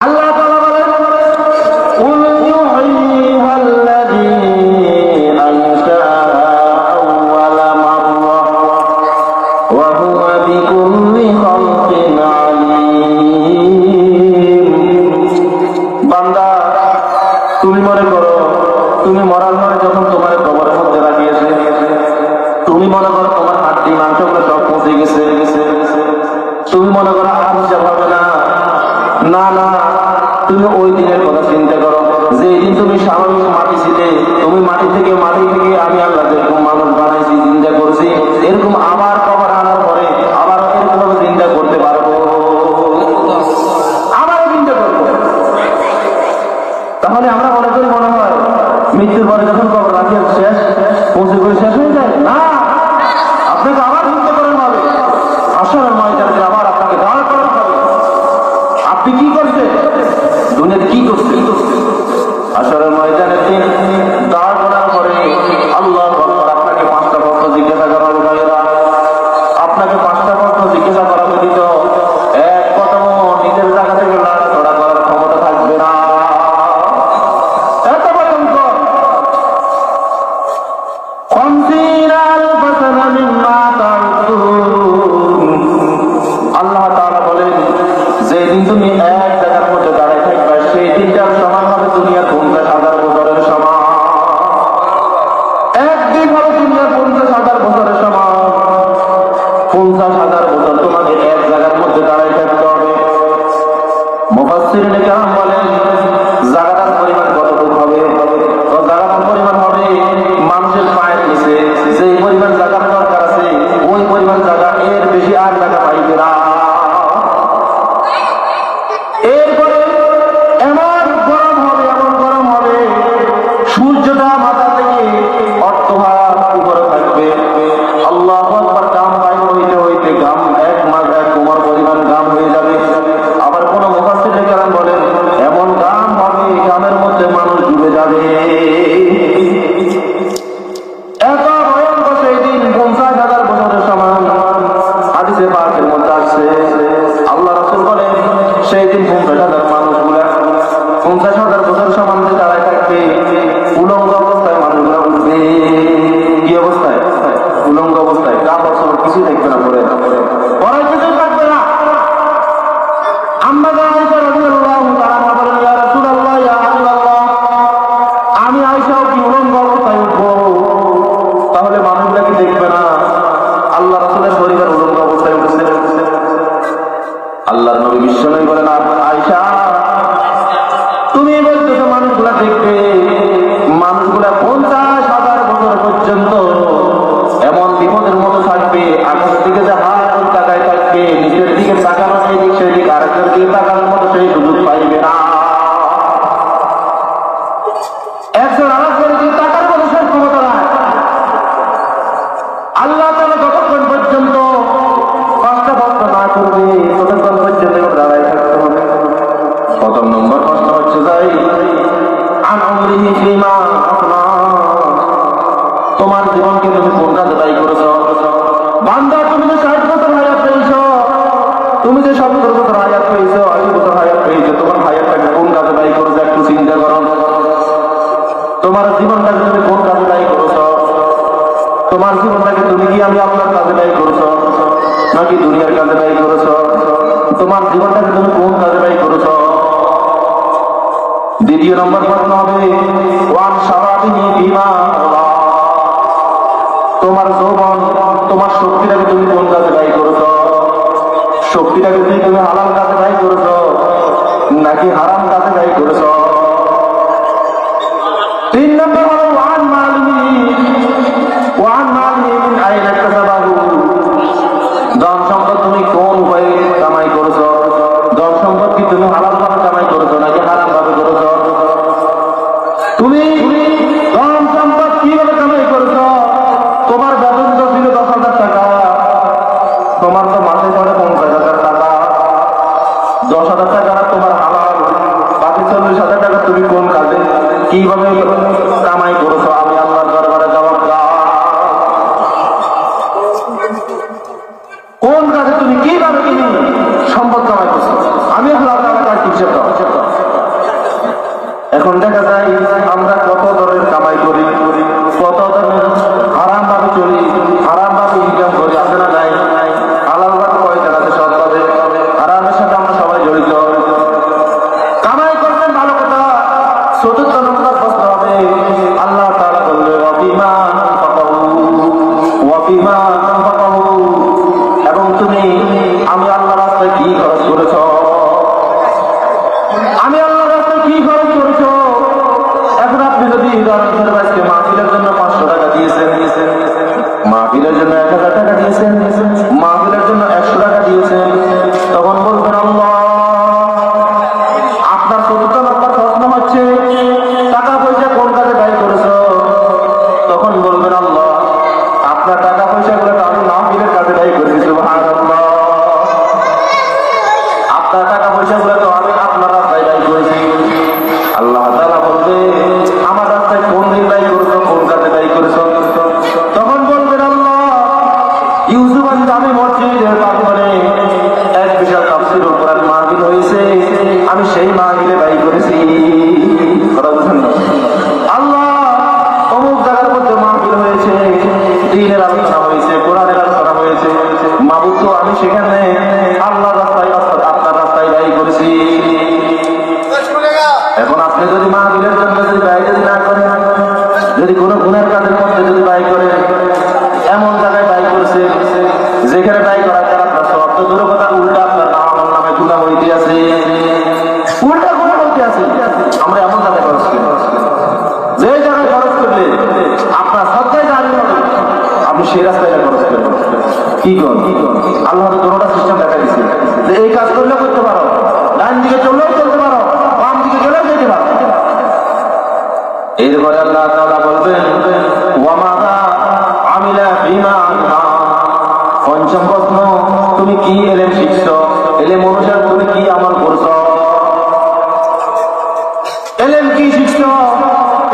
আল্লাহ তাআলা বলেন কুল ইউহ্যিহাল্লাযী আনশাআহা আউওয়ালা মাররা ওয়া হুয়া বিকুল্লি খালকিন আলীম। বান্দা, তুমি মনে করো তুমি মরার পরে যখন তোমার কবরের মধ্যে রাখিয়েছে, তুমি মনে করো তোমার হাড্ডি মাংসগুলো সব পচে গেছে, তুমি মনে করো আর হিসাব হবে না। না না, তুমি ওই দিনের কথা চিন্তা করো যে দিন তুমি স্বাভাবিক মাটি ছিলে, তুমি মাটি থেকে আমি আল্লাহ যেরকম মানুষ বানাইছি, চিন্তা করছি, এরকম আবার কবর আনার পরে আবার এরকম ভাবে চিন্তা করতে পারবো, আবারও চিন্তা করবো। তাহলে আমরা মনে করি মনে হয় মৃত্যুর পরে যখন কবর রাখিয়ে শেষ পৌঁছে করে শেষ হয়ে যায়। না, আপনাকে আবার চিন্তা করেন হবে, আসরের ময়দানে আবার আপনাকে দাঁড় করানো হবে। আপনি কি করছেন দুনিয়াতে, কি করছেন? আসরের ময়দানে দিন দাঁড় করার পরে আল্লাহু আকবার, আপনাকে 5টা প্রশ্ন জিজ্ঞাসা করা হবে ভাইয়েরা, আপনাকে 5টা প্রশ্ন জিজ্ঞাসা করা ব্যতীত এক কদম নিজের জায়গা থেকে লাশ ছড়া করার ক্ষমতা থাকবে না। এত ভয়ঙ্কর। আল্লাহ তাআলা বলেন যেদিন তুমি এক জায়গার মধ্যে দাঁড়ায় থাকবে সেই দিনটার সমান হবে দুনিয়ার 50,000 বছরের সমান। একদিন হবে দুনিয়ার 50,000 বছরের সমান। 50,000 বছর তোমাকে এক জায়গার মধ্যে দাঁড়ায় থাকতে হবে। মুফাসসিরিনে কেরাম বলেন জায়গাটার পরিমাণ কতটুকু হবে? তো জায়গাটার পরিমাণ হবে মানুষের পায়ের নিচে যে পরিমাণ জায়গার দরকার আছে ওই পরিমাণ জায়গা, এর বেশি আর জায়গা পাইবে না। এরপরে এমন গরম হবে সূর্যটা মাথা থেকে অর্ধভাগ উপরে থাকবে। আল্লাহু আকবার। গাম বাইর হইতে হইতে গাম এক কোমর পরিমাণ গাম হয়ে যাবে। আবার কোন মুফাসসিরিনে কেরাম বলেন এমন গাম হবে গামের মধ্যে মানুষ ডুবে যাবে। এত ভয়ঙ্কর সেই দিন, 50,000 বছরের সমান। হাদিসে পাকের মধ্যে আসছে আল্লাহ রাসূল বলেন সেই দিন 50,000 মানুষগুলা 50,000 বছর সমান যে দাঁড়ায় থাকবে, উলঙ্গ অবস্থায় মানুষগুলা উঠবে। কি অবস্থায়? উলঙ্গ অবস্থায়। কাপড় চোপড় কিছুই থাকবে না, পরে পরে কিছুই থাকবে না। আম্মা আয়েশা রাদিয়াল্লাহু তাআলা বলেন ইয়া রাসূলুল্লাহ, ইয়া হাবিবাল্লাহ, আমি আয়েশাও কি উলঙ্গ অবস্থায় উঠবো? তাহলে মানুষগুলা কি দেখবে না আল্লাহ রাসূলের শরীরের উলঙ্গ অবস্থায় উঠেছে? আল্লাহর নবী বিশ্বনবী বলেন আয়েশা, তুমি বলতেছো মানুষগুলা দেখবে? মানুষগুলা 50,000 বছর পর্যন্ত এমন বিপদের মতো থাকবে, আকাশের দিকে যে হাত তাকায় থাকবে, নিচের দিকে তাকানো সেই দিক সেই দিক আরেকটার দিকে তাকানোর মতো সেই সুযোগ পাইবে না। একজন আরেকজনের দিকে তাকার মতো সেই ক্ষমতা নাই। আল্লাহ তাআলা যতক্ষণ পর্যন্ত 5টা প্রশ্ন না করবে ততক্ষণ পর্যন্ত দাঁড়ায় থাকতে হবে। প্রথম নম্বর প্রশ্ন হচ্ছে যাই আন উমরিহি ফিমা আফনা, তোমার জীবনকে তুমি কোন কাজে ব্যয় করেছো? বান্দা, তুমি যে 60 বছর হায়াত পেয়েছো, তুমি যে 70 বছর হায়াত পেয়েছো, 80 বছর হায়াত পেয়েছো, তোমার হায়াতটাকে কোন কাজে ব্যয় করেছো একটু চিন্তা করো। তোমার জীবনটাকে তুমি কোন কাজে ব্যয় করেছো? তোমার জীবনটাকে তুমি কি আমি আপনার কাজে ব্যয় করেছো নাকি দুনিয়ার কাজে ব্যয় করেছো? তোমার জীবনটাকে তুমি কোন কাজে ব্যয় করেছো? দ্বিতীয় নম্বর প্রশ্ন হবে ওয়ান শাবাবিহি ফিমা আবলা, তোমার যৌবন, তোমার শক্তিটাকে তুমি কোন কাজে ব্যয় করেছো? শক্তিটাকে তুমি হালাল কাজে ব্যয় করেছো নাকি হারাম কাজে ব্যয় করেছো? 3 নম্বর হলো ওয়ান মালিহি মিন আইনা ইকতাসাবাহু, ধন সম্পদ তুমি কোন উপায়ে কামাই করেছো? ধন সম্পদ কি তুমি হালাল ভাবে কামাই করেছো নাকি হারাম ভাবে করেছো? তুমি ধন সম্পদ কিভাবে কামাই করেছো? তোমার বেতন তো ছিল 10,000 টাকা, তোমার তো মাসে পড়ে 50,000 টাকা। 10,000 টাকা তোমার হালাল, বাকি 40,000 টাকা তুমি কোন কাজে কিভাবে কামাই করেছো? আমি আল্লাহর দরবারে জবাব দাও। কোন কাজে তুমি কিভাবে তুমি সম্পদ কামাই করছো? আমি আল্লাহর দরবারে হিসাব দাও। আপনার চতুর্থ নম্বর প্রশ্ন হচ্ছে টাকা পয়সা কোন কাজে ব্যয় করেছো? তখন বলবেন আল্লাহ আপনার টাকা পয়সা গুলো তো আমি মাহফিলের কাজে ব্যয় করেছি। সুবহানাল্লাহ। আপনার টাকা পয়সা গুলো তো আমি আপনার রাস্তায় ব্যয় করেছি। আল্লাহ তাআলা বলবে আমার রাস্তায় কোন দিন ব্যয় করেছো, কোন কাজে ব্যয় করেছো? তখন বলবেন আল্লাহ ইউসুফ আমি মসজিদের প্রাঙ্গণে এক বিশাল তাফসীরুল কোরআন মাহফিল হয়েছে, আমি সেই মাহফিলে ব্যয় করেছি। আল্লাহ অমুক জায়গার মধ্যে মাহফিল হয়েছে, দ্বীনের আলোচনা হয়েছে, কোরআনের আলোচনা হয়েছে, মাবুদ তো আমি সেখানে আল্লাহ রাস্তায় আপনার রাস্তায় ব্যয় করেছি। এখন আপনি যদি মাহফিলের জন্য যদি ব্যয় যদি না করেন, যদি কোনো গুণের কাজের মধ্যে যদি ব্যয় করেন, এমন জায়গায় ব্যয় করছে যেখানে ব্যয় করার দ্বারা আপনার সব তো দূর কথা, উল্টা আপনার আমার নামে গুণা হইতে আছে, উল্টা গুণা হইতে আছে। আমরা এমন জায়গায় খরচ করি, যে জায়গায় খরচ করলে আপনার সজ্জায় দাঁড়িয়ে হবে, আপনি সেই রাস্তায় খরচ করবেন। কি করেন? আল্লাহ তো দুটোটা সিস্টেম দেখা দিচ্ছে যে এই কাজ করলেও করতে পারো, ডান দিকে চললেও চলতে পারো, বাম দিকে গেলেও যেতে পারো। এরপরে আল্লাহ তাআলা বলবেন ওয়ামাদা আমিলা বিমা আনহা। পঞ্চম প্রশ্ন তুমি কি এলেম শিখছো, এলেম অনুসারে তুমি কি আমল করছো? এলেম কি শিখছো,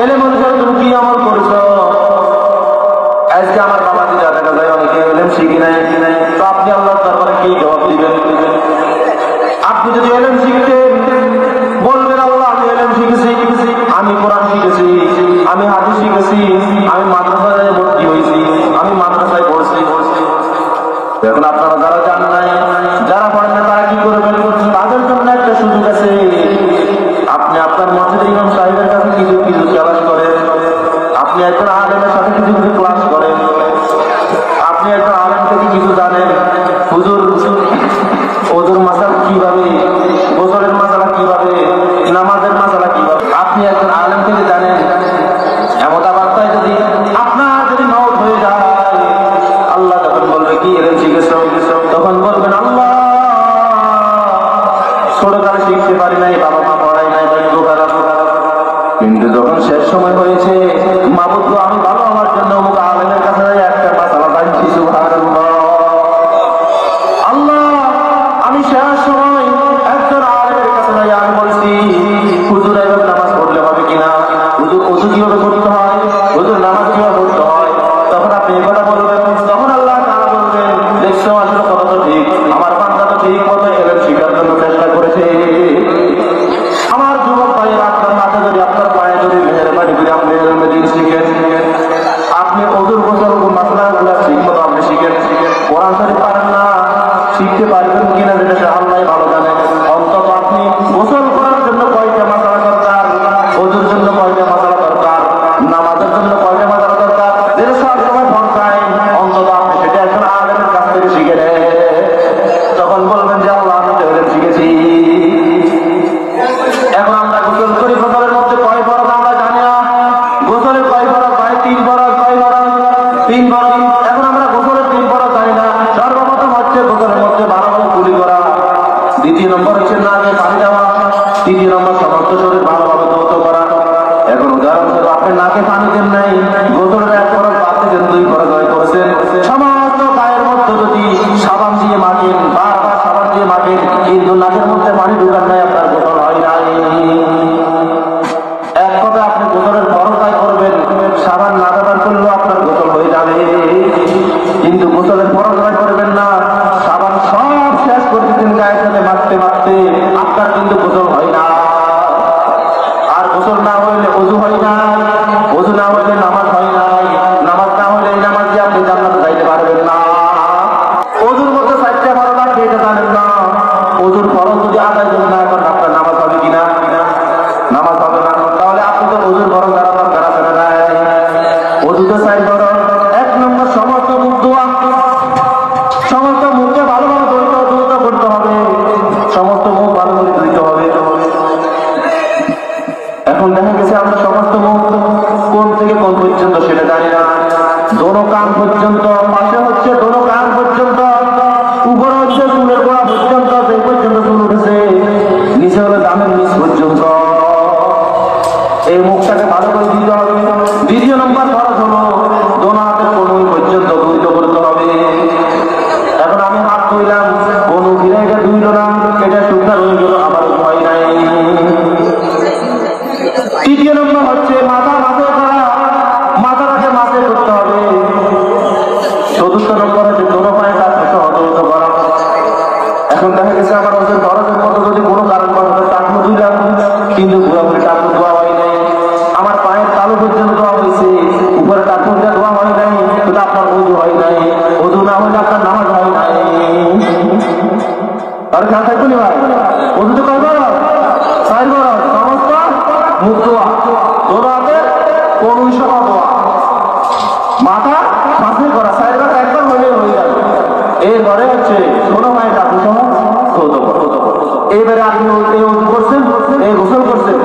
এলেম অনুসারে তুমি কি আমল করছো? আজকে আমার বাবা দিদা দেখা যায় অনেকে এলেম শিখি নাই, তো আপনি আল্লাহর দরবারে কি জবাব দিবেন? আপনি যদি এলেম শিখতেন বলবেন আল্লাহ আমি এলেম শিখেছি, আমি কোরআন শিখেছি, আমি হাদিস শিখেছি, আমি মাদ্রাসায় ভর্তি হয়েছি, আমি মাদ্রাসায় পড়ছি। এখন আপনারা যারা জান নাই, যারা পড়েন না, তারা কি করবেন? তাদের জন্য একটা সুযোগ আছে। আপনি আপনার মসজিদের ইমাম সাহেবের কাছে কিছু কিছু ক্লাস করেন, আপনি একজন আলেমের সাথে কিছু কিছু ক্লাস করেন, আপনি একজন আলেম থেকে কিছু জানেন, হুজুর ওজুর মাসালা কিভাবে, গোসলের মাসালা কিভাবে, নামাজের মাসালা কিভাবে, আপনি একজন আলেম থেকে জানেন। এমন অবস্থায় যদি আপনার যদি মওত হয়ে যায়, আল্লাহ যখন বলবে কি এলেম শিখেছো, তখন বলবেন আল্লাহ ছোটকালে শিখতে পারি নাই, বাবা মা পড়াই নাই, কিন্তু যখন শেষ সময় হয়েছে মাবুদ আমি ভালো হওয়ার জন্য অমুক আলেমের কাছে একটা মাসালা জানছি। সুবহানাল্লাহ। আল্লাহ আমি শেষ সময় একজন আলেমের কাছে যাই, আমি বলছি হুজুর এভাবে নামাজ পড়লে হবে কিনা, হুজুর ওযু কিভাবে করতে হয়, হুজুর নামাজ কিভাবে পড়তে হয়, তখন আপনি এই কথা বলবেন। তখন আল্লাহ তাআলা বলবেন দেখছো আসলে কথা তো ঠিক, আমার বান্দা তো ঠিক মতো এলেম শিখার জন্য চেষ্টা করেছে। আমার যুবক ভাইয়েরা আপনার মাথা যদি আপনার পায়ে যদি মেহেরবানি করে আপনি এলমে দিন শিখেন, আপনি ওযুর গোসল মাসলাগুলো ঠিক মতো আপনি শিখেন, কোরআন শরীফ পারেন না, শিখতে পারবেন কিনা যেটা আল্লাহ ভালো জানে। অন্তত আপনি গোসল করার জন্য কয়টা মাসালা দরকার, ওযুর জন্য কয়টা মাসালা দরকার, নামাজের জন্য কয়টা মাসালা দরকার, যেটা সব সময় ফরজ, অন্তত আপনি সেটা একজন আলেমের কাছ থেকে শিখে নেন। তখন বলবেন যে আল্লাহ আমি তো এলেম শিখেছি। এখন আমরা গোসল করি, গোসলের মধ্যে কয় ফরজ আমরা জানি না, গোসলের কয় ফরজ হয়, 3 ফরজ, কয় ফরজ? 3 ফরজ। এখন আমরা গোসলের 3 ফরজ জানি না। সর্বপ্রথম হচ্ছে গোসলের মধ্যে ভালোভাবে কুলি করা, দ্বিতীয় নম্বর হচ্ছে নাকে পানি দেওয়া, তৃতীয় নম্বর সমস্ত শরীর ভালোভাবে ধৌত করা। এখন উদাহরণস্বরূপ আপনি নাকে পানি দেন নাই, গোসলের 1 ফরজ বাদ দিলেন, 2 ফরজ হয় করেছেন। সমস্ত গায়ের মধ্যে যদি সাবান দিয়ে মাখেন, বারবার সাবান দিয়ে মাখেন, কিন্তু নাকের মধ্যে পানি ঢুকান নাই, আপনার গোসল হয় নাই। এক কথা আপনি গোসলের ফরজ আদায় করবেন, সাবান না ব্যবহার করলেও আপনার গোসল হয়ে যাবে, কিন্তু গোসলের ফরজ আদায় করবেন না, সাবান সব শেষ করতেছেন গায়ের সাথে মাখতে মাখতে, আপনার কিন্তু গোসল হয় না। আর গোসল না হইলে ওযু হয় না, ওযু না হইলে নামাজ হয় নাই, নামাজ না হইলে এই নামাজ দিয়ে আপনি জান্নাতে যাইতে পারবেন না। ওযুর মধ্যে 4টা ফরজ আছে, এটা জানেন না। ওযুর ফরজ যদি আদায় যদি না করেন আপনার নামাজ হবে কিনা? নামাজ হবে না। তাহলে আপনি তো ওযুর ফরজ দ্বারা দরকার আছে না? ওযুতে 4 ফরজ। 1 নম্বর সমস্ত মুখ ধোয়া, সমস্ত মুখকে ভালোভাবে ধুইতে করতে হবে, সমস্ত মুখ ভালো করে ধুইতে হবে। এখন দেখা গেছে আমরা সমস্ত মুখ কোন থেকে কোন পর্যন্ত সেটা জানি না, দোনো কান পর্যন্ত, পাশে হচ্ছে দোনো কান পর্যন্ত, উপরে হচ্ছে চুলের গোড়া পর্যন্ত, যে পর্যন্ত চুল উঠেছে, নিচে হলো দামের নিচে পর্যন্ত এই মুখটাকে ভালো করে দিতে হবে। দ্বিতীয় নম্বর খরচ হলো দোনো হাতের কনুই পর্যন্ত ধুইতে করতে হবে। এখন আমি হাত ধুইলাম, কনু ফিরে এটা ধুইল না, এটা শুকনা রয়ে গেল, আমার ভয় নাই। তৃতীয় নম্বর হচ্ছে মাথা মাথায় করা, মাথাটাকে মাথায় করতে হবে। চতুর্থ নম্বর হচ্ছে দোনো পায়ে তার থেকে হত করা। এখন দেখা গেছে আমার ওদের খরচের মতো যদি কোনো কারণ বশত টাকলু ধুইলাম, কিন্তু ঘোরাঘুরি টাকলু ধোয়া হয় নাই, আমার পায়ের তালু পর্যন্ত ধোয়া হয়েছে, উপরে টাকলুটা ধোয়া হয় নাই, কিন্তু আপনার ওযু হয় নাই। ওযু না হলে আপনার নামাজ হয় নাই। আর খেয়াল থাকবে না ভাই, ওযু তো করবো সাইড করা সমস্ত মুখ ধোয়া, দোনো হাতে কোন সভা ধোয়া, মাথা মাথায় করা, সাইড করা একবার হলে হয়ে যাবে। এরপরে হচ্ছে কোনো ভাই টাকলু সহ এবারে আপনি এই ওযু করছেন, এই গোসল করছেন,